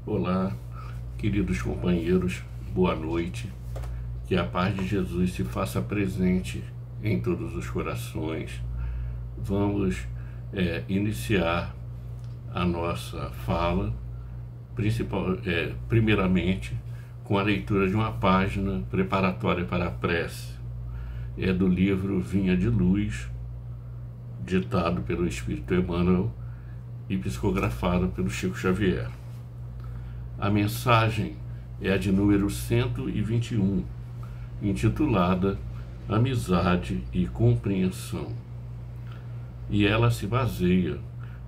Olá, queridos companheiros, boa noite. Que a paz de Jesus se faça presente em todos os corações. Vamos iniciar a nossa fala, primeiramente, com a leitura de uma página preparatória para a prece. É do livro Vinha de Luz, ditado pelo Espírito Emmanuel e psicografado pelo Chico Xavier. A mensagem é a de número 121, intitulada Amizade e Compreensão. E ela se baseia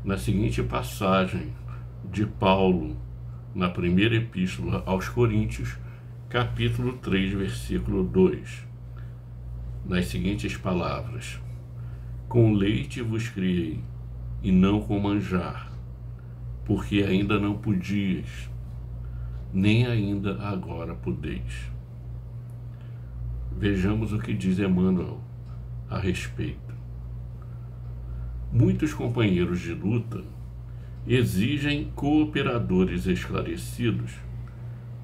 na seguinte passagem de Paulo, na primeira epístola aos Coríntios, capítulo 3, versículo 2, nas seguintes palavras: Com leite vos criei, e não com manjar, porque ainda não podias, nem ainda agora podeis. Vejamos o que diz Emmanuel a respeito. Muitos companheiros de luta exigem cooperadores esclarecidos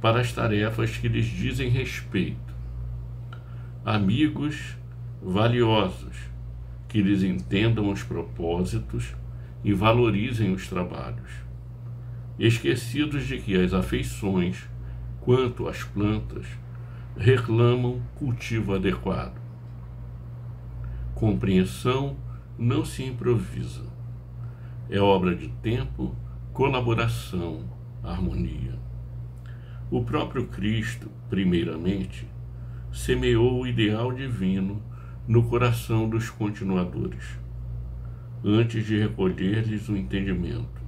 para as tarefas que lhes dizem respeito, amigos valiosos que lhes entendam os propósitos e valorizem os trabalhos, esquecidos de que as afeições, quanto às plantas, reclamam cultivo adequado. Compreensão não se improvisa. É obra de tempo, colaboração, harmonia. O próprio Cristo, primeiramente, semeou o ideal divino no coração dos continuadores, antes de recolher-lhes o entendimento.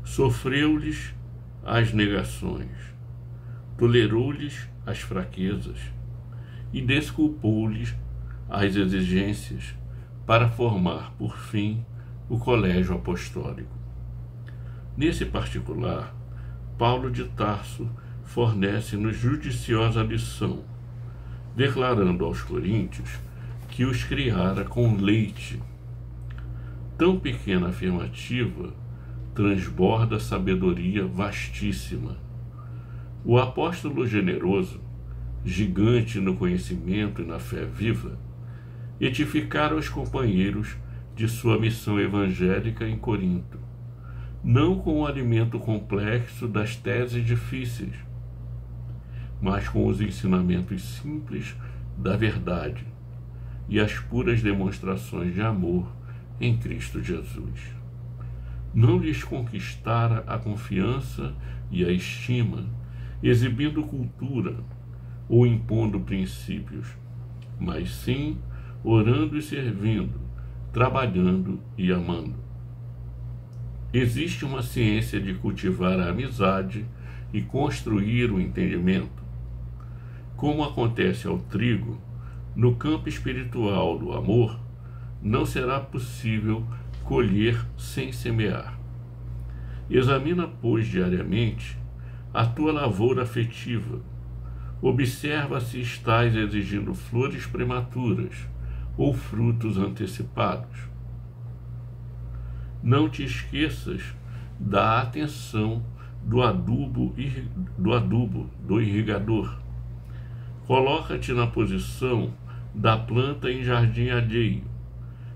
Sofreu-lhes as negações, tolerou-lhes as fraquezas e desculpou-lhes as exigências para formar, por fim, o colégio apostólico. Nesse particular, Paulo de Tarso fornece-nos judiciosa lição, declarando aos coríntios que os criara com leite. Tão pequena afirmativa transborda sabedoria vastíssima. O apóstolo generoso, gigante no conhecimento e na fé viva, edificara os companheiros de sua missão evangélica em Corinto, não com o alimento complexo das teses difíceis, mas com os ensinamentos simples da verdade e as puras demonstrações de amor em Cristo Jesus. Não lhes conquistara a confiança e a estima, exibindo cultura ou impondo princípios, mas sim orando e servindo, trabalhando e amando. Existe uma ciência de cultivar a amizade e construir o entendimento. Como acontece ao trigo, no campo espiritual do amor, não será possível colher sem semear. Examina, pois, diariamente a tua lavoura afetiva. Observa se estás exigindo flores prematuras ou frutos antecipados. Não te esqueças da atenção do adubo do irrigador. Coloca-te na posição da planta em jardim alheio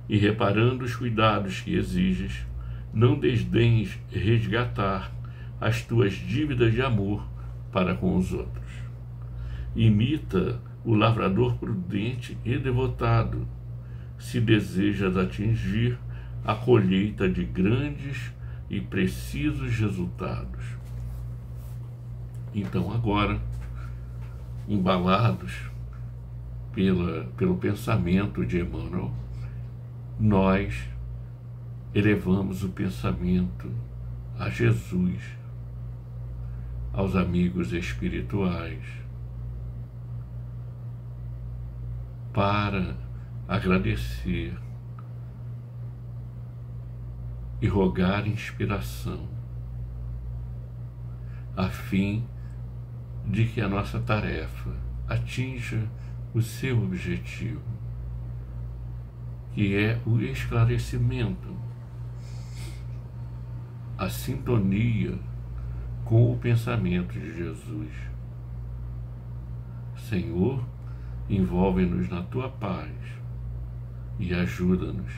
e, reparando os cuidados que exiges, não desdenhes resgatar as tuas dívidas de amor para com os outros. Imita o lavrador prudente e devotado, se desejas atingir a colheita de grandes e precisos resultados. Então agora, embalados pelo pensamento de Emmanuel, nós elevamos o pensamento a Jesus, aos amigos espirituais, para agradecer e rogar inspiração, a fim de que a nossa tarefa atinja o seu objetivo, que é o esclarecimento, a sintonia com o pensamento de Jesus. Senhor, envolve-nos na tua paz e ajuda-nos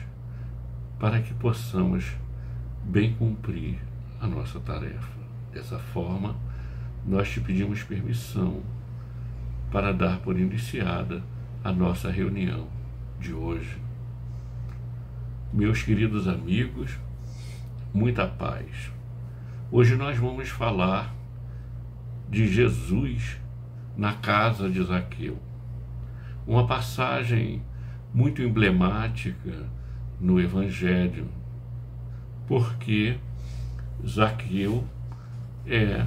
para que possamos bem cumprir a nossa tarefa. Dessa forma, nós te pedimos permissão para dar por iniciada a nossa reunião de hoje. Meus queridos amigos, muita paz. Hoje nós vamos falar de Jesus na casa de Zaqueu. Uma passagem muito emblemática no Evangelho, porque Zaqueu é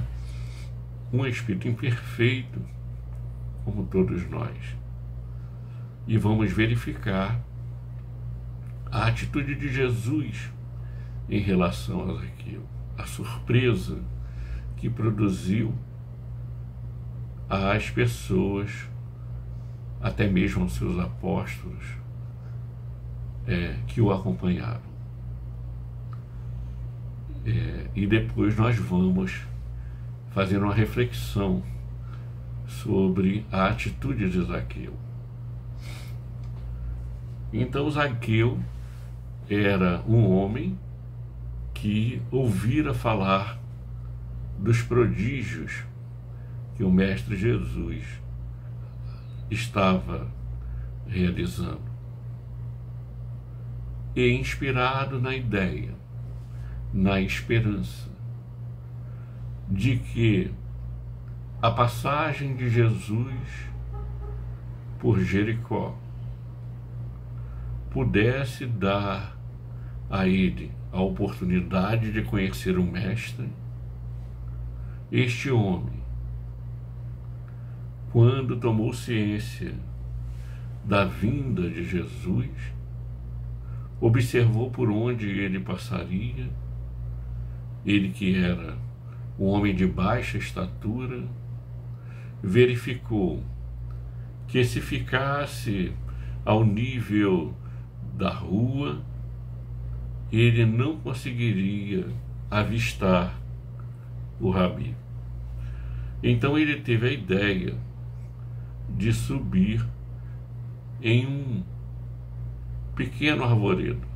um espírito imperfeito, como todos nós. E vamos verificar a atitude de Jesus em relação a Zaqueu, a surpresa que produziu às pessoas, até mesmo aos seus apóstolos, que o acompanharam. E depois nós vamos fazer uma reflexão sobre a atitude de Zaqueu. Então Zaqueu era um homem que ouvira falar dos prodígios que o Mestre Jesus estava realizando. E inspirado na ideia, na esperança de que a passagem de Jesus por Jericó pudesse dar a ele a oportunidade de conhecer o Mestre, este homem, quando tomou ciência da vinda de Jesus, observou por onde ele passaria, ele que era um homem de baixa estatura, verificou que se ficasse ao nível da rua, ele não conseguiria avistar o Rabi. Então ele teve a ideia de subir em um pequeno arvoredo,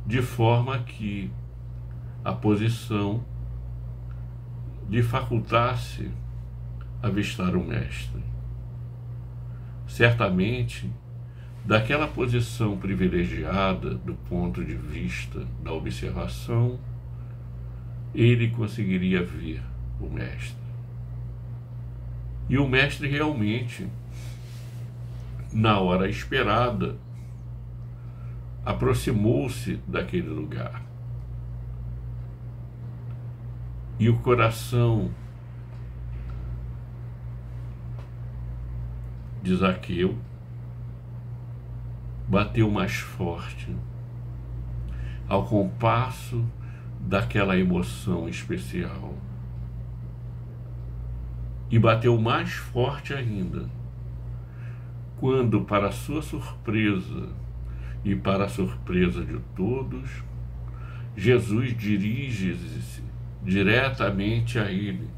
de forma que a posição lhe facultasse avistar o Mestre. Certamente, daquela posição privilegiada do ponto de vista da observação, ele conseguiria ver o Mestre. E o Mestre realmente, na hora esperada, aproximou-se daquele lugar. E o coração de Zaqueu bateu mais forte ao compasso daquela emoção especial. E bateu mais forte ainda quando, para sua surpresa e para a surpresa de todos, Jesus dirige-se diretamente a ele,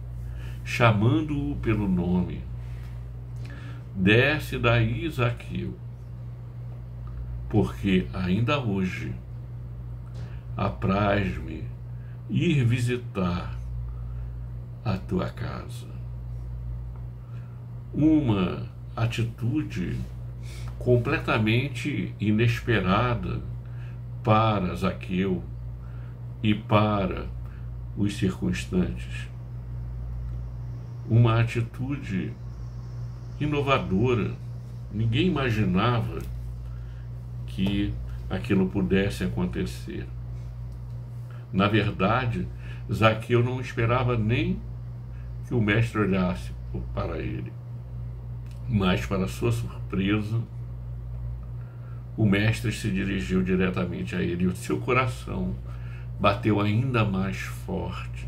chamando-o pelo nome. Desce daí, Zaqueu, porque ainda hoje apraz-me ir visitar a tua casa. Uma atitude completamente inesperada para Zaqueu e para os circunstantes. Uma atitude inovadora. Ninguém imaginava que aquilo pudesse acontecer. Na verdade, Zaqueu não esperava nem que o Mestre olhasse para ele. Mas, para sua surpresa, o Mestre se dirigiu diretamente a ele e o seu coração bateu ainda mais forte.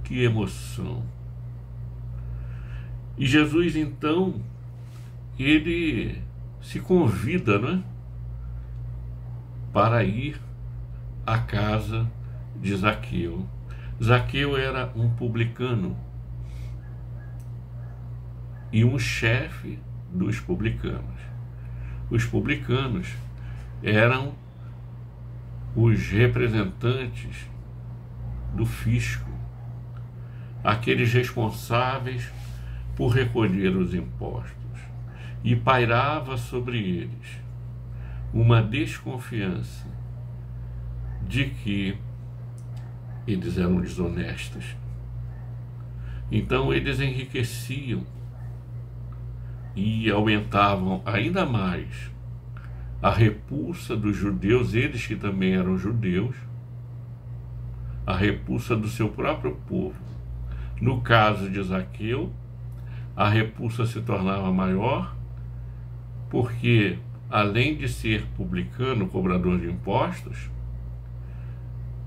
Que emoção! E Jesus, então, ele se convida, né, para ir à casa de Zaqueu. Zaqueu era um publicano e um chefe dos publicanos. Os publicanos eram os representantes do fisco, aqueles responsáveis por recolher os impostos, e pairava sobre eles uma desconfiança de que eles eram desonestos. Então eles enriqueciam e aumentavam ainda mais a repulsa dos judeus, eles que também eram judeus, a repulsa do seu próprio povo. No caso de Zaqueu, a repulsa se tornava maior, porque, além de ser publicano, cobrador de impostos,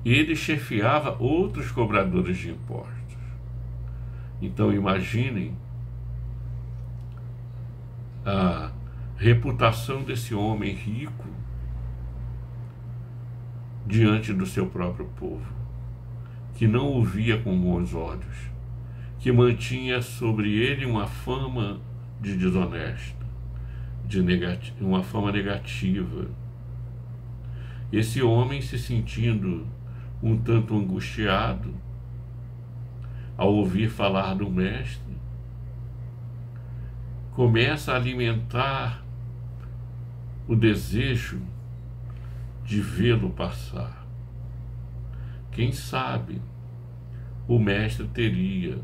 ele chefiava outros cobradores de impostos. Então, imaginem a reputação desse homem rico diante do seu próprio povo, que não o via com bons olhos, que mantinha sobre ele uma fama de desonesto, uma fama negativa. Esse homem, se sentindo um tanto angustiado ao ouvir falar do mestre, começa a alimentar o desejo de vê-lo passar. Quem sabe o mestre teria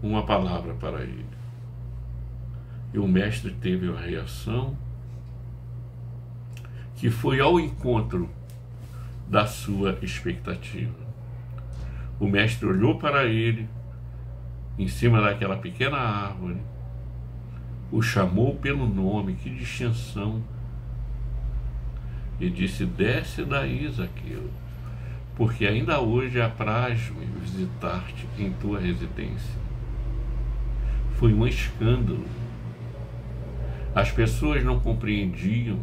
uma palavra para ele. E o mestre teve uma reação que foi ao encontro da sua expectativa. O mestre olhou para ele, em cima daquela pequena árvore, o chamou pelo nome, que distinção, e disse: desce daí, Zaqueu, porque ainda hoje apraz-me visitar-te em tua residência. Foi um escândalo. As pessoas não compreendiam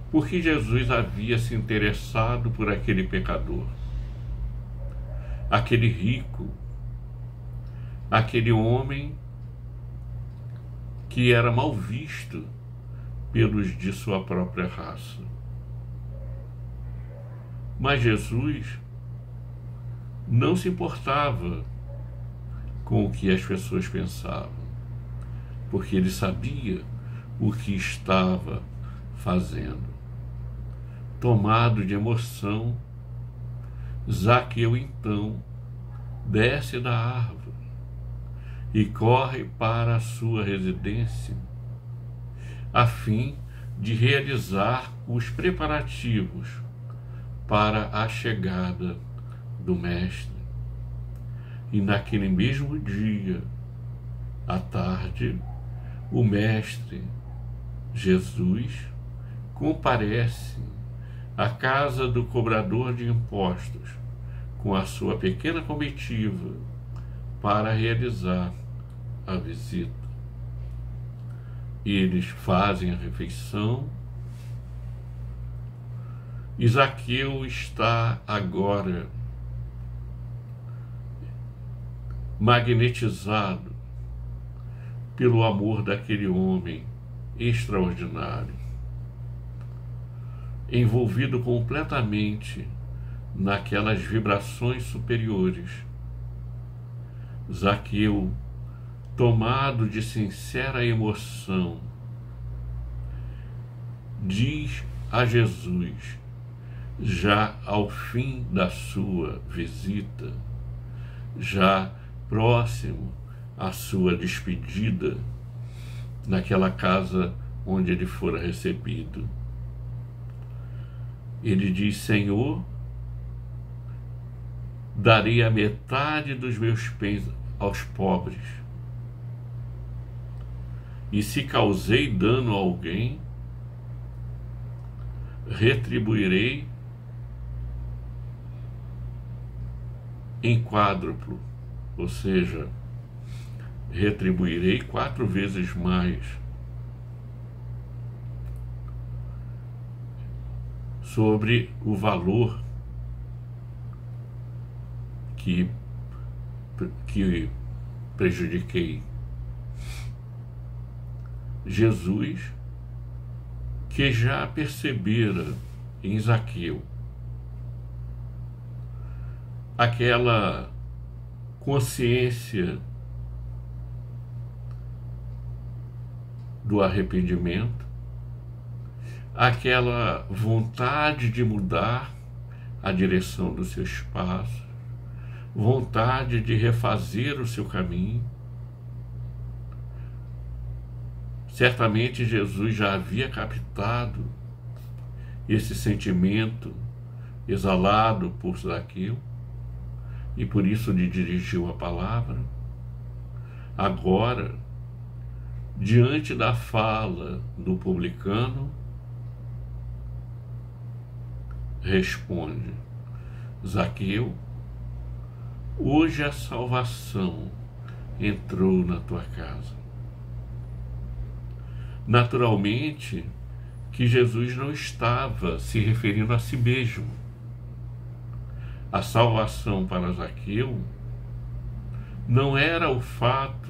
porque Jesus havia se interessado por aquele pecador, aquele rico, aquele homem que era mal visto pelos de sua própria raça. Mas Jesus não se importava com o que as pessoas pensavam, porque ele sabia o que estava fazendo. Tomado de emoção, Zaqueu então desce da árvore e corre para a sua residência, a fim de realizar os preparativos para a chegada do mestre. E naquele mesmo dia, à tarde, o mestre Jesus comparece à casa do cobrador de impostos com a sua pequena comitiva para realizar a visita. Eles fazem a refeição e Zaqueu está agora magnetizado pelo amor daquele homem extraordinário, envolvido completamente naquelas vibrações superiores. Zaqueu, tomado de sincera emoção, diz a Jesus, já ao fim da sua visita, já próximo à sua despedida, naquela casa onde ele fora recebido. Ele diz: Senhor, darei a metade dos meus bens aos pobres. E se causei dano a alguém, retribuirei em quádruplo, ou seja, retribuirei 4 vezes mais sobre o valor que prejudiquei. Jesus, que já percebera em Zaqueu aquela consciência do arrependimento, aquela vontade de mudar a direção dos seus passos, vontade de refazer o seu caminho. Certamente Jesus já havia captado esse sentimento exalado por Zaqueu e por isso lhe dirigiu a palavra. Agora, diante da fala do publicano, responde: Zaqueu, hoje a salvação entrou na tua casa. Naturalmente que Jesus não estava se referindo a si mesmo. A salvação para Zaqueu não era o fato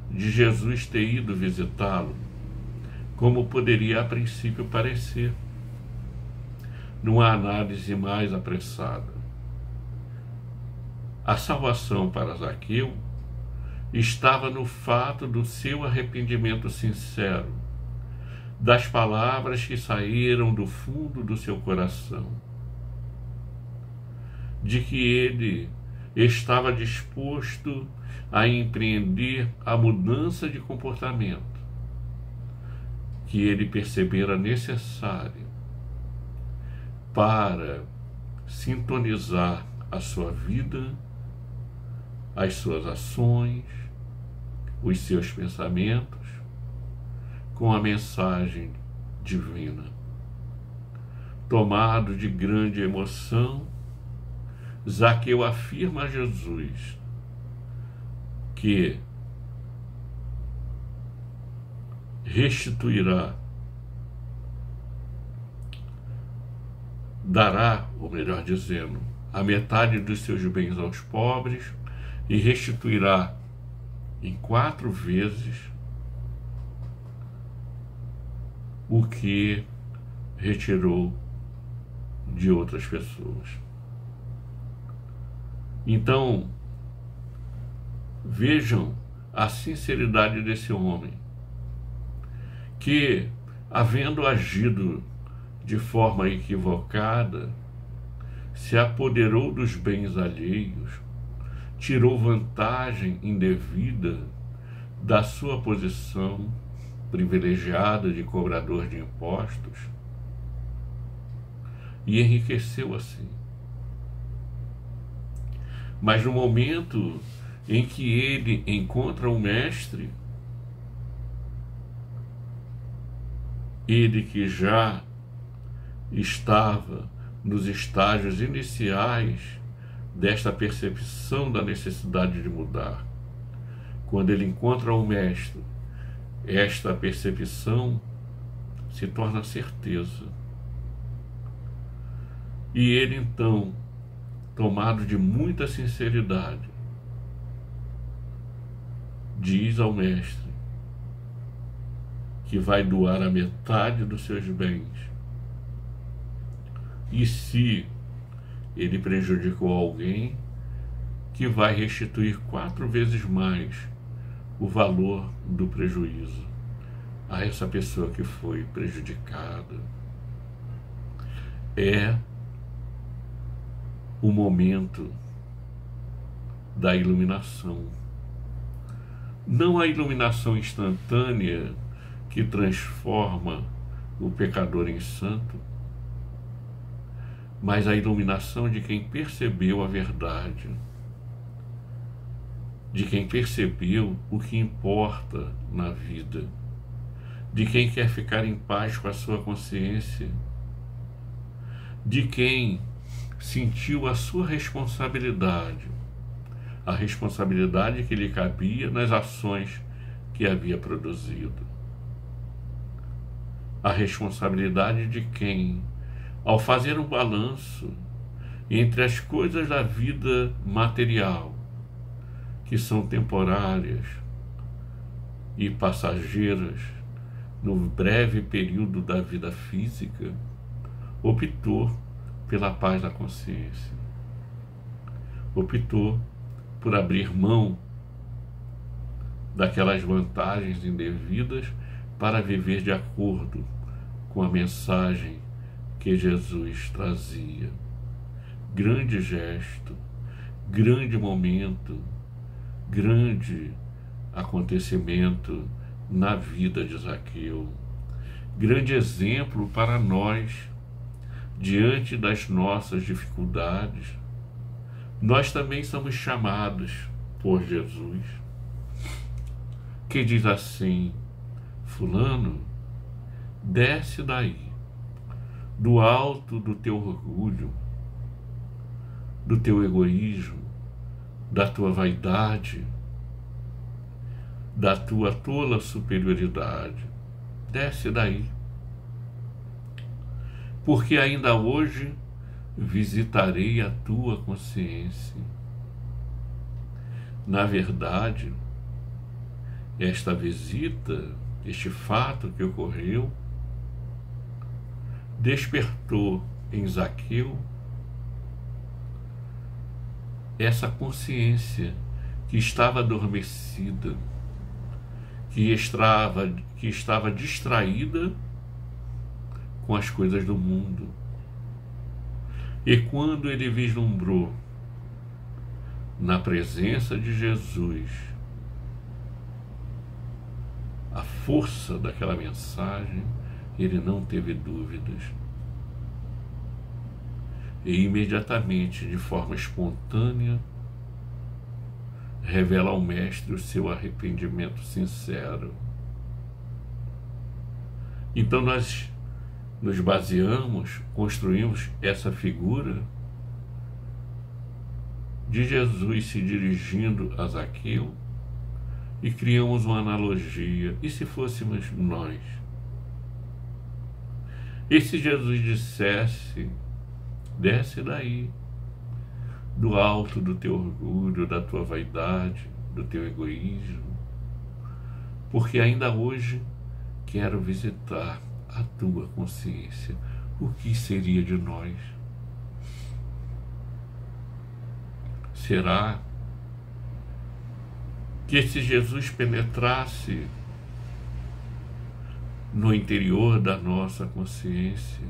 de Jesus ter ido visitá-lo, como poderia a princípio parecer, numa análise mais apressada. A salvação para Zaqueu estava no fato do seu arrependimento sincero, das palavras que saíram do fundo do seu coração, de que ele estava disposto a empreender a mudança de comportamento que ele percebera necessário para sintonizar a sua vida, as suas ações, os seus pensamentos com a mensagem divina. Tomado de grande emoção, Zaqueu afirma a Jesus que restituirá, dará, ou melhor dizendo, a metade dos seus bens aos pobres e restituirá em 4 vezes o que retirou de outras pessoas. Então, vejam a sinceridade desse homem, que, havendo agido de forma equivocada, se apoderou dos bens alheios, tirou vantagem indevida da sua posição privilegiada de cobrador de impostos e enriqueceu assim. Mas no momento em que ele encontra o mestre, ele que já estava nos estágios iniciais desta percepção da necessidade de mudar, quando ele encontra o mestre, esta percepção se torna certeza. E ele então, tomado de muita sinceridade, diz ao mestre que vai doar a metade dos seus bens. E se ele prejudicou alguém, que vai restituir 4 vezes mais o valor do prejuízo a essa pessoa que foi prejudicada. É o momento da iluminação. Não a iluminação instantânea que transforma o pecador em santo, mas a iluminação de quem percebeu a verdade, de quem percebeu o que importa na vida, de quem quer ficar em paz com a sua consciência, de quem sentiu a sua responsabilidade, a responsabilidade que lhe cabia nas ações que havia produzido, a responsabilidade de quem, ao fazer um balanço entre as coisas da vida material, que são temporárias e passageiras no breve período da vida física, optou pela paz da consciência. Optou por abrir mão daquelas vantagens indevidas para viver de acordo com a mensagem que Jesus trazia. Grande gesto, grande momento, grande acontecimento na vida de Zaqueu. Grande exemplo para nós, diante das nossas dificuldades. Nós também somos chamados por Jesus, que diz assim: fulano, desce daí, do alto do teu orgulho, do teu egoísmo, da tua vaidade, da tua tola superioridade. Desce daí, porque ainda hoje visitarei a tua consciência. Na verdade, esta visita, este fato que ocorreu, despertou em Zaqueu essa consciência que estava adormecida, que estava distraída com as coisas do mundo. E quando ele vislumbrou na presença de Jesus a força daquela mensagem, ele não teve dúvidas. E imediatamente, de forma espontânea, revela ao mestre o seu arrependimento sincero. Então nós nos baseamos, construímos essa figura de Jesus se dirigindo a Zaqueu e criamos uma analogia. E se fôssemos nós? E se Jesus dissesse: desce daí, do alto do teu orgulho, da tua vaidade, do teu egoísmo, porque ainda hoje quero visitar a tua consciência. O que seria de nós? Será que se Jesus penetrasse no interior da nossa consciência,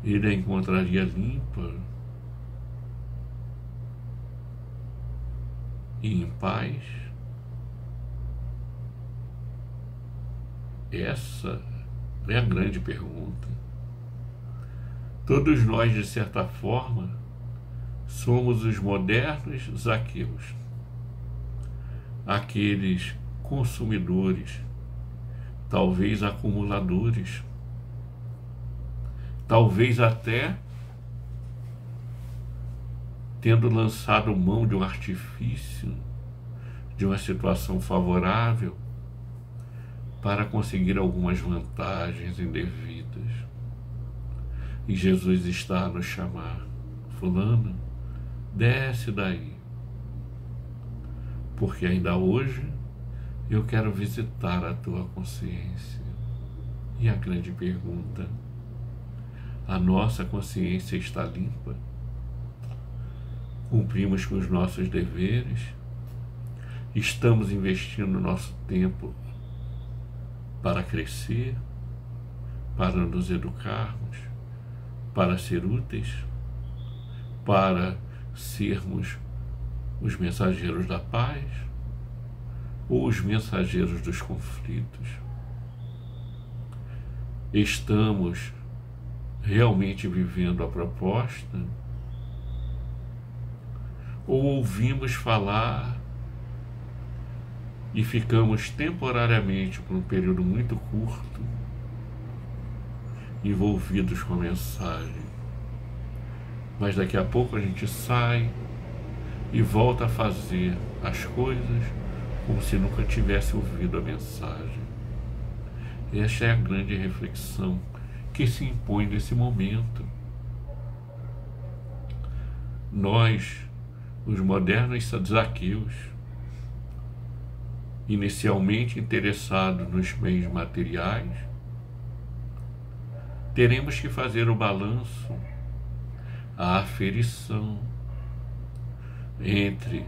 ele a encontraria limpa e em paz? Essa é a grande pergunta. Todos nós, de certa forma, somos os modernos Zaqueus, aqueles consumidores, talvez acumuladores, talvez até tendo lançado mão de um artifício, de uma situação favorável, para conseguir algumas vantagens indevidas. E Jesus está a nos chamar: fulano, desce daí, porque ainda hoje eu quero visitar a tua consciência. E a grande pergunta: a nossa consciência está limpa? Cumprimos com os nossos deveres? Estamos investindo nosso tempo para crescer, para nos educarmos, para ser úteis, para sermos os mensageiros da paz ou os mensageiros dos conflitos? Estamos realmente vivendo a proposta? Ou ouvimos falar e ficamos temporariamente, por um período muito curto, envolvidos com a mensagem, mas daqui a pouco a gente sai e volta a fazer as coisas como se nunca tivesse ouvido a mensagem? Esta é a grande reflexão que se impõe nesse momento. nós, os modernos zaqueus, inicialmente interessados nos bens materiais, teremos que fazer o balanço, a aferição entre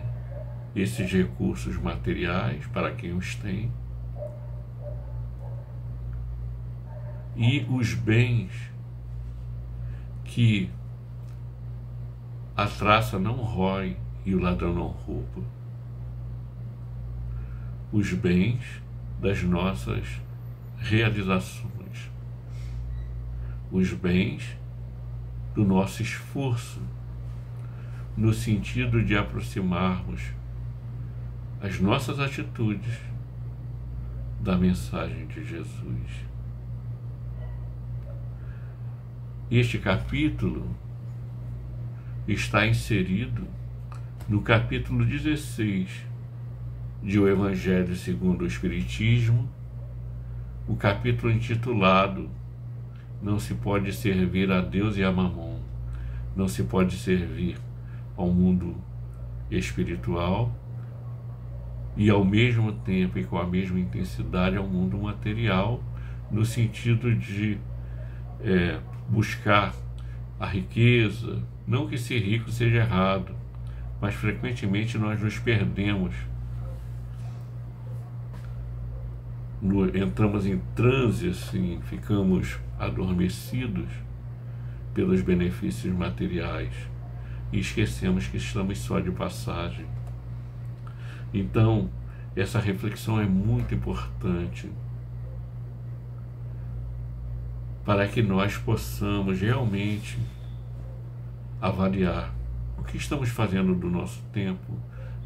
esses recursos materiais, para quem os tem, e os bens que a traça não rói e o ladrão não rouba. Os bens das nossas realizações, os bens do nosso esforço, no sentido de aproximarmos as nossas atitudes da mensagem de Jesus. Este capítulo está inserido no capítulo 16 de O Evangelho segundo o Espiritismo, o capítulo intitulado Não se pode servir a Deus e a Mamon, não se pode servir ao mundo espiritual e ao mesmo tempo e com a mesma intensidade ao mundo material, no sentido de buscar a riqueza. Não que ser rico seja errado, mas frequentemente nós nos perdemos, entramos em transe, assim, ficamos adormecidos pelos benefícios materiais e esquecemos que estamos só de passagem. Então, essa reflexão é muito importante para que nós possamos realmente avaliar o que estamos fazendo do nosso tempo,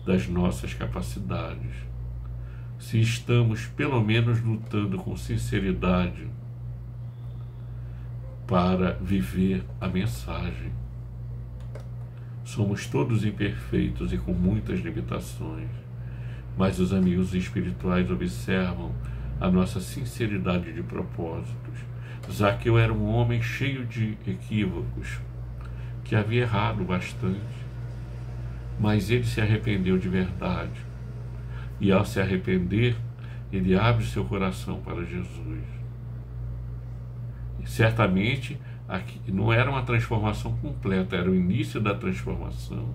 das nossas capacidades, se estamos pelo menos lutando com sinceridade para viver a mensagem. Somos todos imperfeitos e com muitas limitações, mas os amigos espirituais observam a nossa sinceridade de propósitos. Zaqueu era um homem cheio de equívocos, que havia errado bastante, mas ele se arrependeu de verdade. E ao se arrepender, ele abre seu coração para Jesus. E certamente, aqui não era uma transformação completa, era o início da transformação,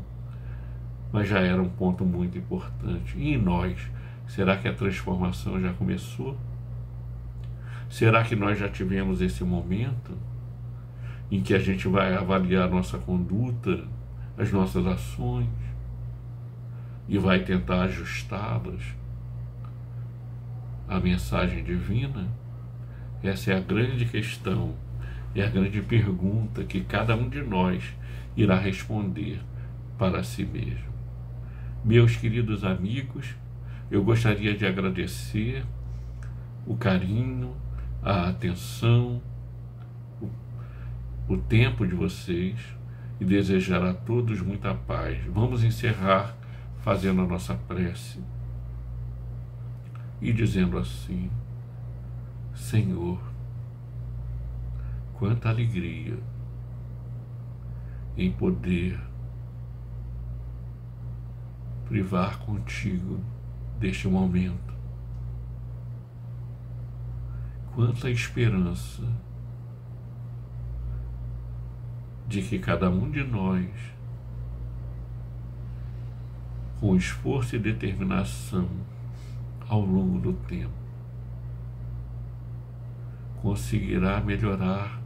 mas já era um ponto muito importante. E em nós, será que a transformação já começou? Será que nós já tivemos esse momento em que a gente vai avaliar nossa conduta, as nossas ações, e vai tentar ajustá-las à mensagem divina? Essa é a grande questão, é a grande pergunta que cada um de nós irá responder para si mesmo. Meus queridos amigos, eu gostaria de agradecer o carinho, a atenção, o tempo de vocês e desejar a todos muita paz. Vamos encerrar fazendo a nossa prece e dizendo assim: Senhor, quanta alegria em poder privar contigo deste momento. Quanta esperança de que cada um de nós, com esforço e determinação ao longo do tempo, conseguirá melhorar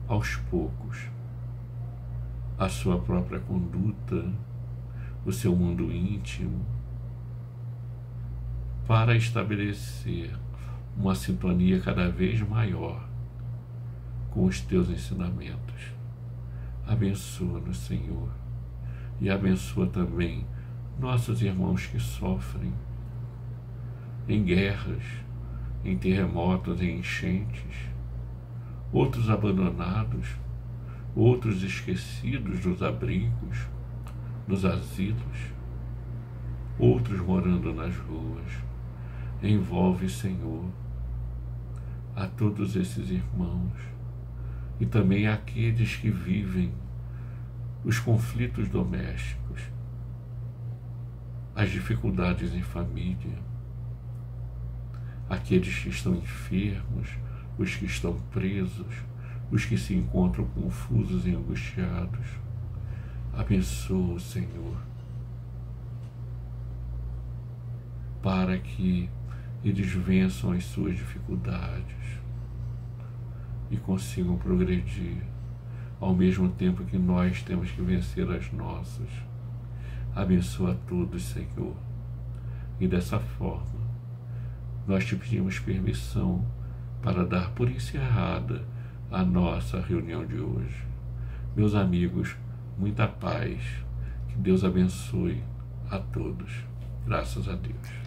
aos poucos a sua própria conduta, o seu mundo íntimo, para estabelecer uma sintonia cada vez maior com os teus ensinamentos. Abençoa-nos, Senhor, e abençoa também nossos irmãos que sofrem em guerras, em terremotos, em enchentes, outros abandonados, outros esquecidos nos abrigos, nos asilos, outros morando nas ruas. Envolve, Senhor, a todos esses irmãos e também aqueles que vivem os conflitos domésticos, as dificuldades em família, aqueles que estão enfermos, os que estão presos, os que se encontram confusos e angustiados. Abençoa, Senhor, para que eles vençam as suas dificuldades e consigam progredir, ao mesmo tempo que nós temos que vencer as nossas. Abençoa a todos, Senhor. E dessa forma, nós te pedimos permissão para dar por encerrada a nossa reunião de hoje. Meus amigos, muita paz. Que Deus abençoe a todos. Graças a Deus.